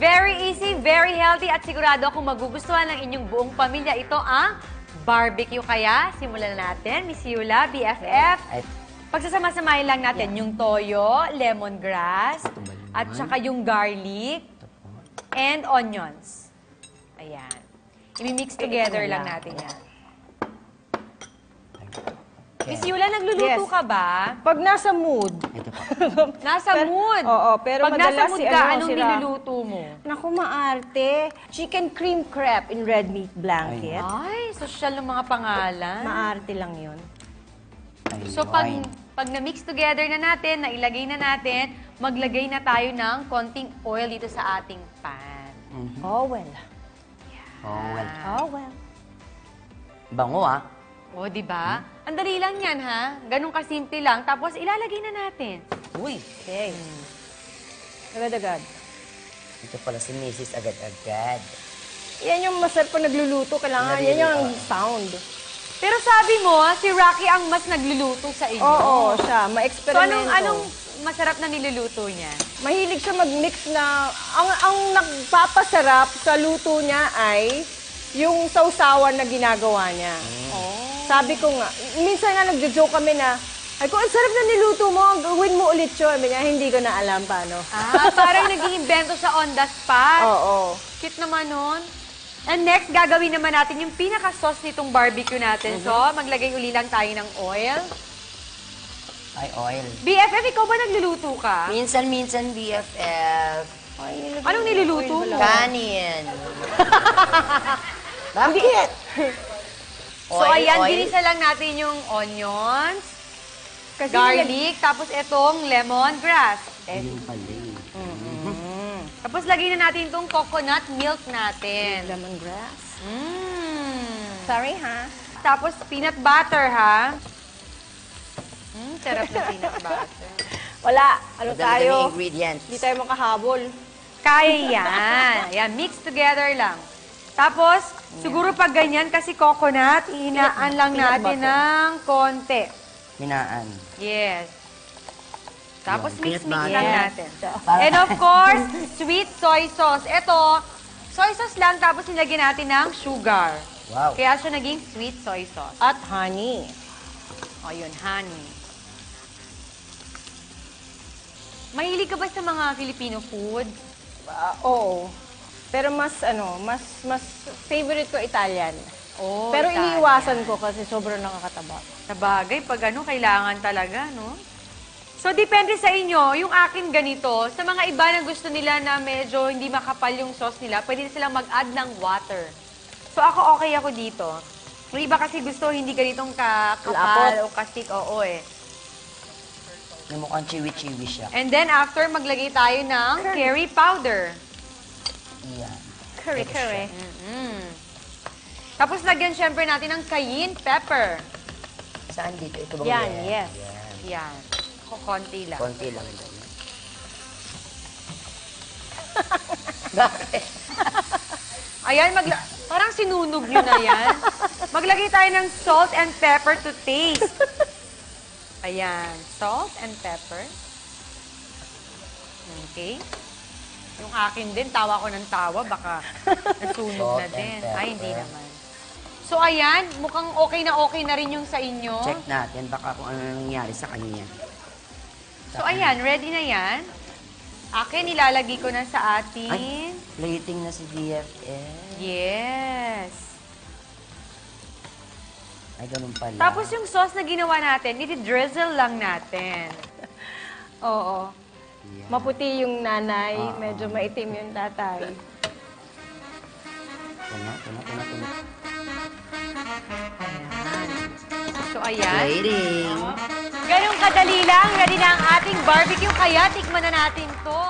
Very easy, very healthy at sigurado kung magugustuhan ng inyong buong pamilya ito ang barbecue. Kaya, simulan na natin. Miss Yula, BFF. Pagsasama-samahin lang natin yung toyo, lemongrass, at saka yung garlic, and onions. Ayan. I-mix together lang natin yan. Miss Yula, nagluluto ka ba? Pag nasa mood. Nasa mood? Oo, pero pag madalas nasa mood si ka, ano, anong sila- niluluto mo? Naku, maarte. Chicken cream crepe in red meat blanket. Ay, social ng mga pangalan. Maarte lang yun. So, pag na-mix together na natin, nailagay na natin, maglagay na tayo ng konting oil dito sa ating pan. Oh, well. Oh, well. Oh, well. Bango, ah. O, di ba? Ang dali lang yan, ha? Ganun kasimple lang. Tapos, ilalagay na natin. Uy, Okay. Agad-agad. ito pala si Mrs. agad-agad. Yan yung masarap pag nagluluto. Kailangan, yan yung sound. Pero sabi mo, si Rocky ang mas nagluluto sa inyo. Oo, siya. So, Ma-eksperimento. anong masarap na niluluto niya? Mahilig siya mag-mix na... Ang nagpapasarap sa luto niya ay yung sausawan na ginagawa niya. Sabi ko nga, minsan nga nagjo-joke kami na, ay kung ang sarap na niluto mo, gawin mo ulit yun. Sabi niya, hindi ko na alam paano. Parang nag-iimbento siya on the spot. Oo. Cute naman nun. And next, gagawin naman natin yung pinaka-sauce nitong barbecue natin. So, maglagay uli lang tayo ng oil. Ay, oil. BFF, ikaw ba nagluluto ka? Minsan-minsan, BFF. Anong niluluto mo? Kanin. Bakit? So, ayan, ginisa lang natin yung onions, garlic, tapos itong lemongrass. Ayun pala eh. Tapos, lagay na natin itong coconut milk natin. Lemongrass. Sorry, ha? Tapos, peanut butter, ha? Sarap na peanut butter. Wala. Ano Madami tayo? kami ingredients. Hindi tayo makahabol. Kaya yan. Ayan, mix together lang. Tapos, siguro pag ganyan, kasi coconut, ihinaan lang natin ng konti. Minaan. Yes. Tapos Yan, mix-mix peanut lang butter. natin. And of course, sweet soy sauce. Ito, soy sauce lang, tapos nilagyan natin ng sugar. Wow. Kaya siya naging sweet soy sauce. At honey. O yun, honey. Mahilig ka ba sa mga Filipino food? Oo. Pero mas favorite ko Italian. Oh, Pero Italian. iniiwasan ko kasi sobrang nakakataba. Sa bagay, pag kailangan talaga, no? So, depende sa inyo. Yung akin ganito, sa mga iba na gusto nila na medyo hindi makapal yung sauce nila, pwede silang mag-add ng water. So, okay ako dito. Yung iba kasi gusto hindi ganitong kakapal o kastik. Oo eh. Yung mukhang chiwi-chiwi siya. And then, after, maglagay tayo ng curry powder. Yan. Curry. Tapos, lagyan syempre natin ng cayenne pepper. Saan dito? Ito bang Yan, yes. Yan. Yan. Ako, konti lang. Konti lang ito. Bakit? Ayan, parang sinunog nyo na yan. Maglagay tayo ng salt and pepper to taste. Ayan, salt and pepper. Okay. Yung akin din, tawa ko ng tawa, baka nasunog na Salt and din. pepper. Ay, hindi naman. So, ayan, mukhang okay na rin yung sa inyo. Check natin baka kung ano nangyari sa kanya. So, ayan, ready na yan. Akin, ilalagay ko na sa atin. Ay, plating na si BFF. Yes. Ay, ganun pala. Tapos yung sauce na ginawa natin, i-drizzle lang natin. Oo. Yan. Maputi yung nanay, medyo maitim yung tatay. Tuna. So, ayan. Plating. Ganun kadali lang. Ready na ang ating barbecue, kaya tikman na natin to.